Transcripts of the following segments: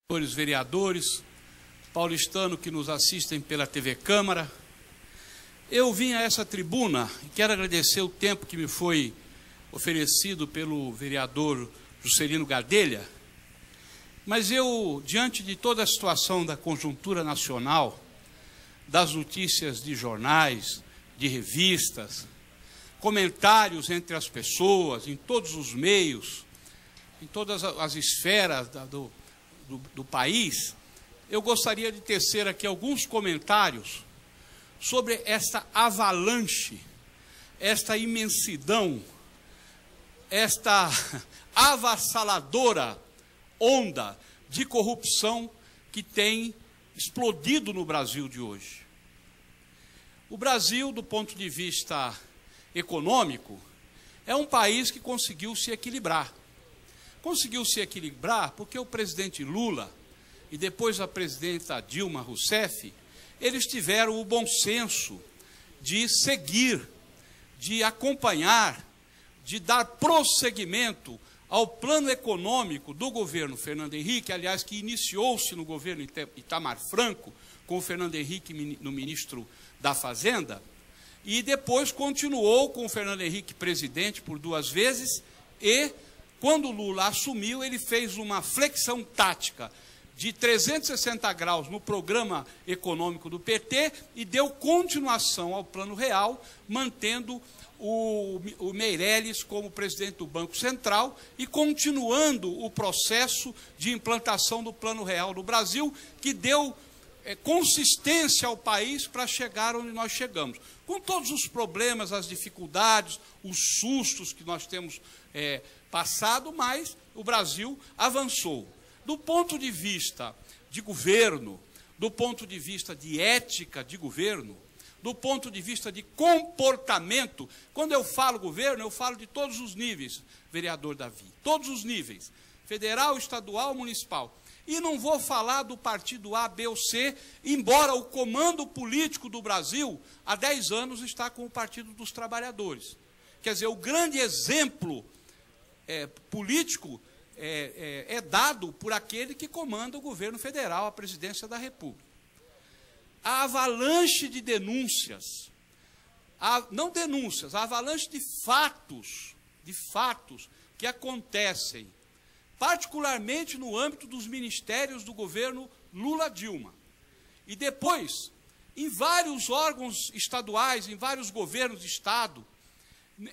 Senhores vereadores, paulistanos que nos assistem pela TV Câmara, eu vim a essa tribuna e quero agradecer o tempo que me foi oferecido pelo vereador Juscelino Gadelha, mas eu, diante de toda a situação da conjuntura nacional, das notícias de jornais, de revistas, comentários entre as pessoas, em todos os meios, em todas as esferas do país, eu gostaria de tecer aqui alguns comentários sobre esta avalanche, esta imensidão, esta avassaladora onda de corrupção que tem explodido no Brasil de hoje. O Brasil, do ponto de vista econômico, é um país que conseguiu se equilibrar. Conseguiu se equilibrar porque o presidente Lula e depois a presidenta Dilma Rousseff, eles tiveram o bom senso de seguir, de acompanhar, de dar prosseguimento ao plano econômico do governo Fernando Henrique, aliás, que iniciou-se no governo Itamar Franco, com o Fernando Henrique no ministro da Fazenda, e depois continuou com o Fernando Henrique presidente por 2 vezes, e quando Lula assumiu, ele fez uma flexão tática de 360 graus no programa econômico do PT e deu continuação ao Plano Real, mantendo o Meirelles como presidente do Banco Central e continuando o processo de implantação do Plano Real no Brasil, que deu consistência ao país para chegar onde nós chegamos. Com todos os problemas, as dificuldades, os sustos que nós temos passado, mas o Brasil avançou. Do ponto de vista de governo, do ponto de vista de ética de governo, do ponto de vista de comportamento, quando eu falo governo, eu falo de todos os níveis, vereador Davi, todos os níveis, federal, estadual, municipal. E não vou falar do partido A, B ou C, embora o comando político do Brasil, há 10 anos, está com o Partido dos Trabalhadores. Quer dizer, o grande exemplo político é dado por aquele que comanda o governo federal, a presidência da República. A avalanche de denúncias, não denúncias, a avalanche de fatos que acontecem, particularmente no âmbito dos ministérios do governo Lula-Dilma. E depois, em vários órgãos estaduais, em vários governos de estado,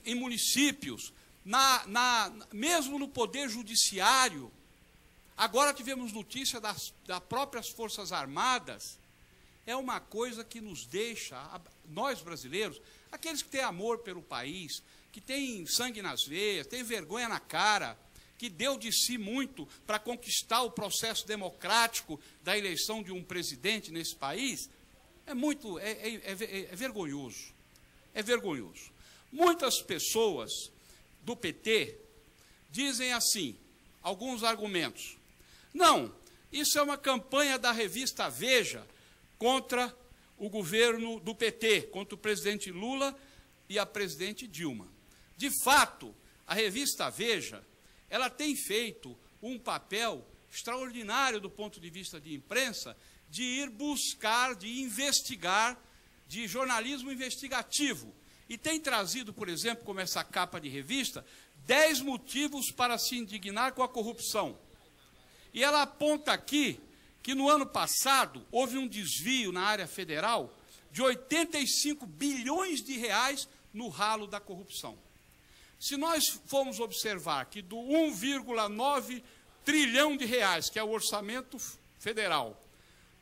em municípios, mesmo no Poder Judiciário. Agora tivemos notícia das próprias Forças Armadas. É uma coisa que nos deixa, nós brasileiros, aqueles que têm amor pelo país, que têm sangue nas veias, têm vergonha na cara, que deu de si muito para conquistar o processo democrático da eleição de um presidente nesse país, é vergonhoso. É vergonhoso. Muitas pessoas do PT dizem assim, alguns argumentos. Não, isso é uma campanha da revista Veja contra o governo do PT, contra o presidente Lula e a presidente Dilma. De fato, a revista Veja, ela tem feito um papel extraordinário do ponto de vista de imprensa, de ir buscar, de investigar, de jornalismo investigativo. E tem trazido, por exemplo, como essa capa de revista, 10 motivos para se indignar com a corrupção. E ela aponta aqui que no ano passado houve um desvio na área federal de 85 bilhões de reais no ralo da corrupção. Se nós formos observar que do 1,9 trilhão de reais, que é o orçamento federal,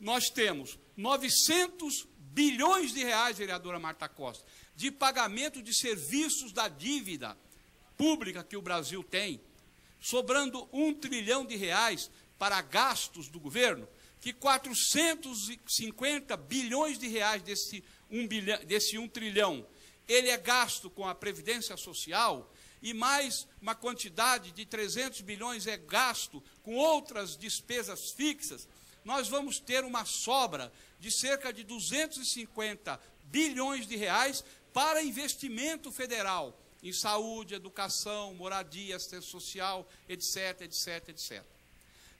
nós temos 900 bilhões de reais, vereadora Marta Costa, de pagamento de serviços da dívida pública que o Brasil tem, sobrando 1 trilhão de reais para gastos do governo, que 450 bilhões de reais desse 1 trilhão, ele é gasto com a Previdência Social, e mais uma quantidade de 300 bilhões é gasto com outras despesas fixas, nós vamos ter uma sobra de cerca de 250 bilhões de reais para investimento federal em saúde, educação, moradia, assistência social, etc, etc, etc.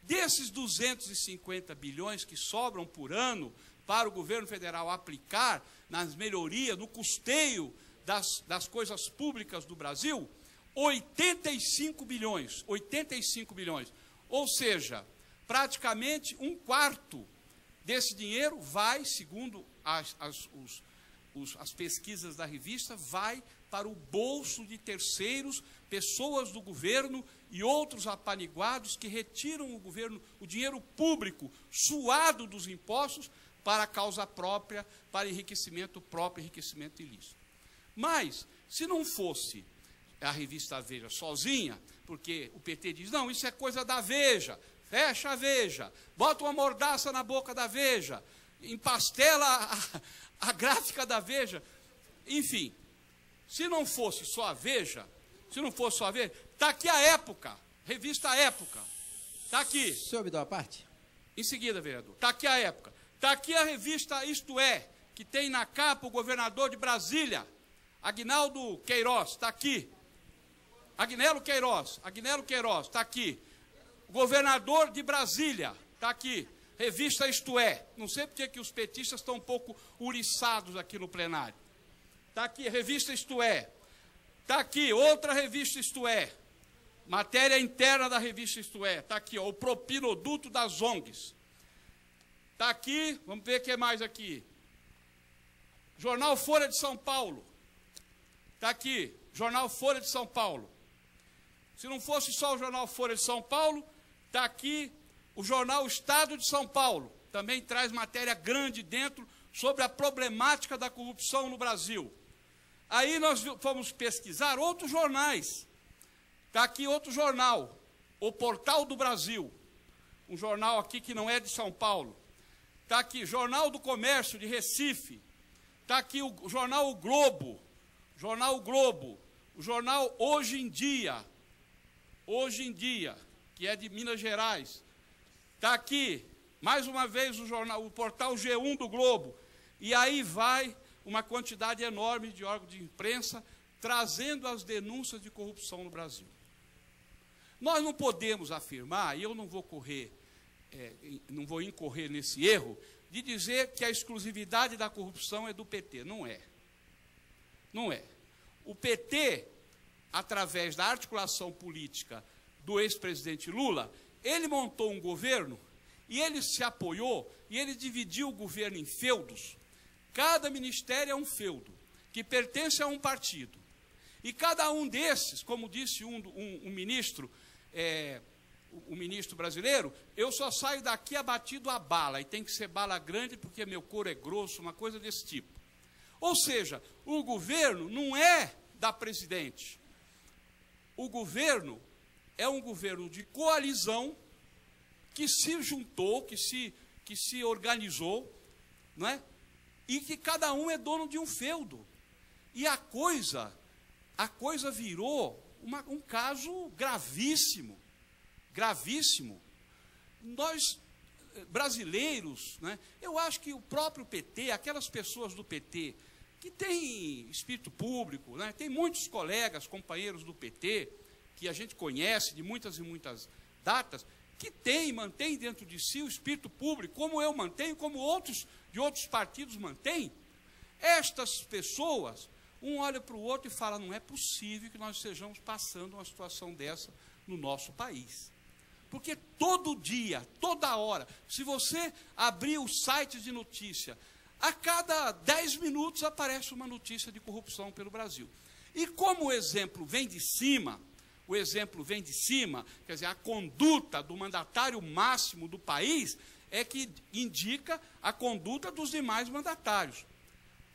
Desses 250 bilhões que sobram por ano para o governo federal aplicar nas melhorias, no custeio das coisas públicas do Brasil, 85 bilhões, ou seja, praticamente um quarto desse dinheiro vai, segundo as pesquisas da revista, vai para o bolso de terceiros, pessoas do governo e outros apaniguados que retiram o dinheiro público suado dos impostos para a causa própria, para enriquecimento próprio, enriquecimento ilícito. Mas, se não fosse a revista Veja sozinha, porque o PT diz, não, isso é coisa da Veja, fecha a Veja, bota uma mordaça na boca da Veja, empastela a gráfica da Veja, enfim, se não fosse só a Veja, está aqui a Época, revista Época, está aqui. O senhor me dá uma parte? Em seguida, vereador, está aqui a Época, está aqui a revista Isto É, que tem na capa o governador de Brasília, Agnaldo Queiroz, está aqui. Agnello Queiroz, está aqui. Governador de Brasília, está aqui. Revista Isto É. Não sei porque que os petistas estão um pouco uriçados aqui no plenário. Está aqui, revista Isto É. Está aqui, outra revista Isto É. Matéria interna da revista Isto É. Está aqui, ó, o propinoduto das ONGs. Está aqui, vamos ver o que mais aqui. Jornal Folha de São Paulo. Está aqui, Jornal Folha de São Paulo. Se não fosse só o Jornal Folha de São Paulo, está aqui o Jornal Estado de São Paulo. Também traz matéria grande dentro sobre a problemática da corrupção no Brasil. Aí nós fomos pesquisar outros jornais. Está aqui outro jornal, o Portal do Brasil. Um jornal aqui que não é de São Paulo. Está aqui, Jornal do Comércio de Recife. Está aqui o jornal O Globo. O jornal Hoje em Dia, que é de Minas Gerais. Está aqui, mais uma vez, o portal G1 do Globo. E aí vai uma quantidade enorme de órgãos de imprensa trazendo as denúncias de corrupção no Brasil. Nós não podemos afirmar, e eu não vou incorrer nesse erro, de dizer que a exclusividade da corrupção é do PT. Não é. Não é. O PT, através da articulação política do ex-presidente Lula, ele montou um governo e ele se apoiou e ele dividiu o governo em feudos. Cada ministério é um feudo, que pertence a um partido. E cada um desses, como disse um ministro, o ministro brasileiro, eu só saio daqui abatido a bala, e tem que ser bala grande porque meu couro é grosso, uma coisa desse tipo. Ou seja, o governo não é da presidente. O governo é um governo de coalizão que se juntou, que se organizou, não é? E que cada um é dono de um feudo. E a coisa virou um caso gravíssimo. Gravíssimo. Nós, brasileiros, né, eu acho que o próprio PT, aquelas pessoas do PT que têm espírito público, né, tem muitos colegas, companheiros do PT, que a gente conhece de muitas e muitas datas, que mantém dentro de si o espírito público, como eu mantenho, como outros de outros partidos mantêm. Estas pessoas, um olha para o outro e fala, não é possível que nós estejamos passando uma situação dessa no nosso país. Porque todo dia, toda hora, se você abrir os sites de notícia, a cada 10 minutos aparece uma notícia de corrupção pelo Brasil. E como o exemplo vem de cima, quer dizer, a conduta do mandatário máximo do país é que indica a conduta dos demais mandatários.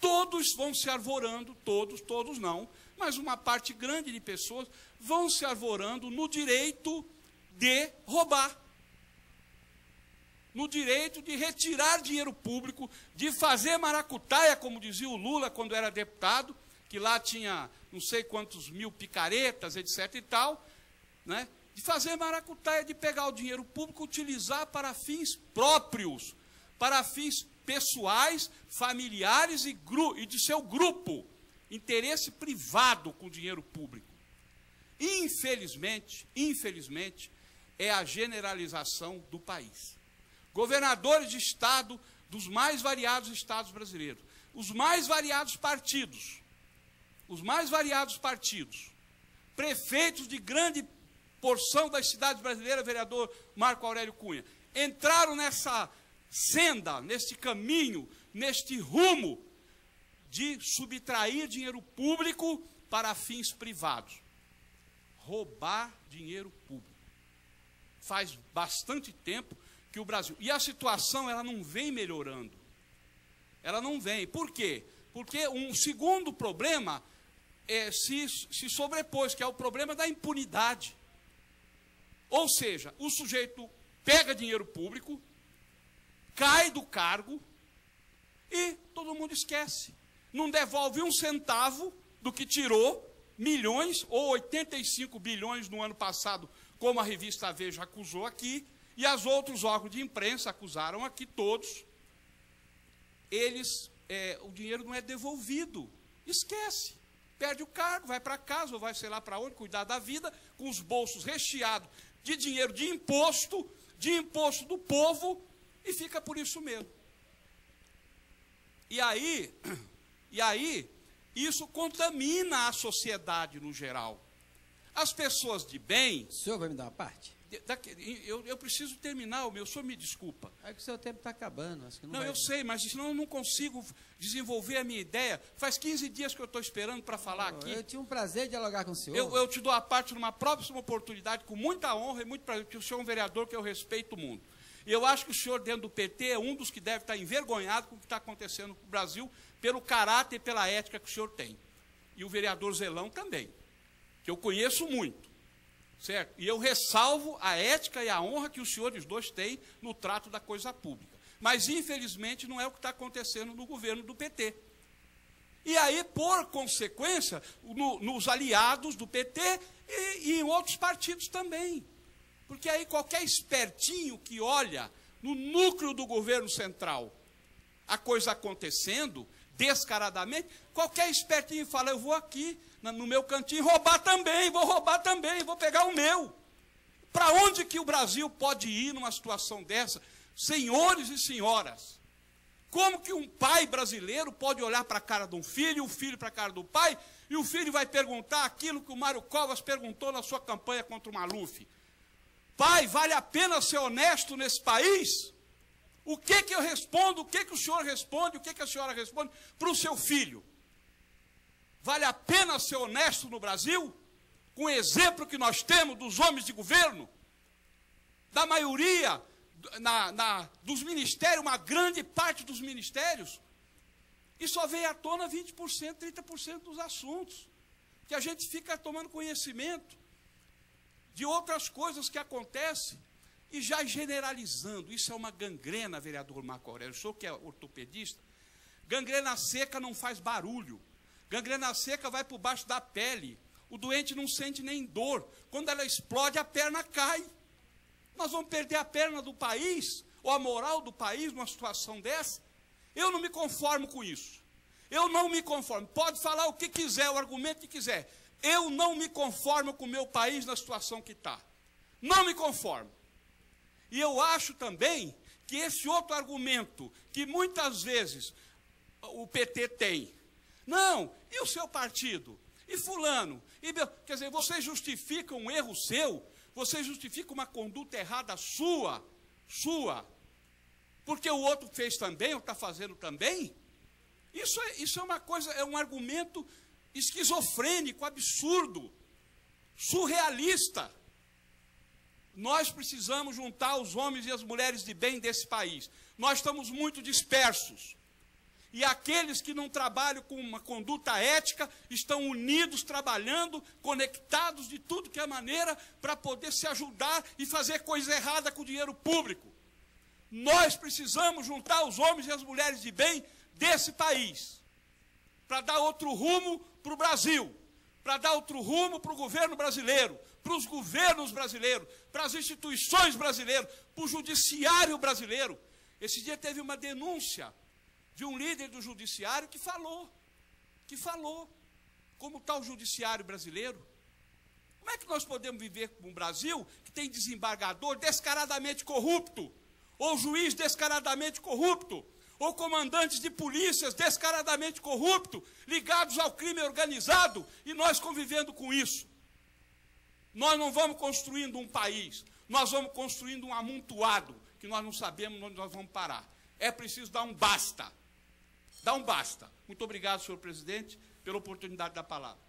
Todos vão se arvorando, todos não, mas uma parte grande de pessoas vão se arvorando no direito de roubar, no direito de retirar dinheiro público, de fazer maracutaia, como dizia o Lula quando era deputado, que lá tinha não sei quantos mil picaretas, etc. e tal, né? De fazer maracutaia, de pegar o dinheiro público, utilizar para fins próprios, para fins pessoais, familiares e de seu grupo, interesse privado com dinheiro público. Infelizmente, é a generalização do país. Governadores de estado dos mais variados estados brasileiros, os mais variados partidos, prefeitos de grande porção das cidades brasileiras, vereador Marco Aurélio Cunha, entraram nessa senda, neste caminho, neste rumo de subtrair dinheiro público para fins privados. Roubar dinheiro público. Faz bastante tempo que o Brasil... E a situação, ela não vem melhorando. Ela não vem. Por quê? Porque um segundo problema se sobrepôs, que é o problema da impunidade. Ou seja, o sujeito pega dinheiro público, cai do cargo e todo mundo esquece. Não devolve um centavo do que tirou, milhões, ou 85 bilhões no ano passado, como a revista Veja acusou aqui, e os outros órgãos de imprensa acusaram aqui todos. O dinheiro não é devolvido, esquece. Perde o cargo, vai para casa, ou vai sei lá para onde, cuidar da vida, com os bolsos recheados de dinheiro de imposto do povo, e fica por isso mesmo. E aí, isso contamina a sociedade no geral. As pessoas de bem... O senhor vai me dar uma parte? Eu preciso terminar, o senhor me desculpa. É que o seu tempo está acabando. Acho que não eu sei, mas senão eu não consigo desenvolver a minha ideia. Faz 15 dias que eu estou esperando para falar aqui. Eu tinha um prazer de dialogar com o senhor. Eu te dou a parte numa próxima oportunidade, com muita honra e muito prazer, porque o senhor é um vereador que eu respeito muito. E eu acho que o senhor, dentro do PT, é um dos que deve estar envergonhado com o que está acontecendo no Brasil, pelo caráter e pela ética que o senhor tem. E o vereador Zelão também, que eu conheço muito. Certo? E eu ressalvo a ética e a honra que os senhores dois têm no trato da coisa pública. Mas, infelizmente, não é o que está acontecendo no governo do PT. E aí, por consequência, nos aliados do PT e em outros partidos também. Porque aí qualquer espertinho que olha no núcleo do governo central a coisa acontecendo descaradamente, qualquer espertinho fala, eu vou aqui no meu cantinho roubar também, vou pegar o meu. Para onde que o Brasil pode ir numa situação dessa? Senhores e senhoras, como que um pai brasileiro pode olhar para a cara de um filho, o filho para a cara do pai, e o filho vai perguntar aquilo que o Mário Covas perguntou na sua campanha contra o Maluf? Pai, vale a pena ser honesto nesse país? O que eu respondo, o que o senhor responde, o que a senhora responde para o seu filho? Vale a pena ser honesto no Brasil? Com o exemplo que nós temos dos homens de governo? Da maioria dos ministérios, uma grande parte dos ministérios, e só veio à tona 20%, 30% dos assuntos. Que a gente fica tomando conhecimento de outras coisas que acontecem, e já generalizando. Isso é uma gangrena, vereador Marco Aurélio. O senhor que é ortopedista, gangrena seca não faz barulho. Gangrena seca vai por baixo da pele. O doente não sente nem dor. Quando ela explode, a perna cai. Nós vamos perder a perna do país, ou a moral do país, numa situação dessa? Eu não me conformo com isso. Eu não me conformo. Pode falar o que quiser, o argumento que quiser. Eu não me conformo com o meu país na situação que está. Não me conformo. E eu acho também que esse outro argumento, que muitas vezes o PT tem, não, e o seu partido? E fulano? Quer dizer, você justifica um erro seu, você justifica uma conduta errada sua, porque o outro fez também, ou está fazendo também? Isso é uma coisa, é um argumento esquizofrênico, absurdo, surrealista. Nós precisamos juntar os homens e as mulheres de bem desse país. Nós estamos muito dispersos. E aqueles que não trabalham com uma conduta ética estão unidos, trabalhando, conectados de tudo que é maneira para poder se ajudar e fazer coisa errada com o dinheiro público. Nós precisamos juntar os homens e as mulheres de bem desse país para dar outro rumo para o Brasil, para dar outro rumo para o governo brasileiro, para os governos brasileiros, para as instituições brasileiras, para o judiciário brasileiro. Esse dia teve uma denúncia de um líder do judiciário que falou como está o judiciário brasileiro. Como é que nós podemos viver com um Brasil que tem desembargador descaradamente corrupto, ou juiz descaradamente corrupto, ou comandantes de polícias descaradamente corruptos, ligados ao crime organizado, e nós convivendo com isso? Nós não vamos construindo um país, nós vamos construindo um amontoado, que nós não sabemos onde nós vamos parar. É preciso dar um basta. Dá um basta. Muito obrigado, senhor presidente, pela oportunidade da palavra.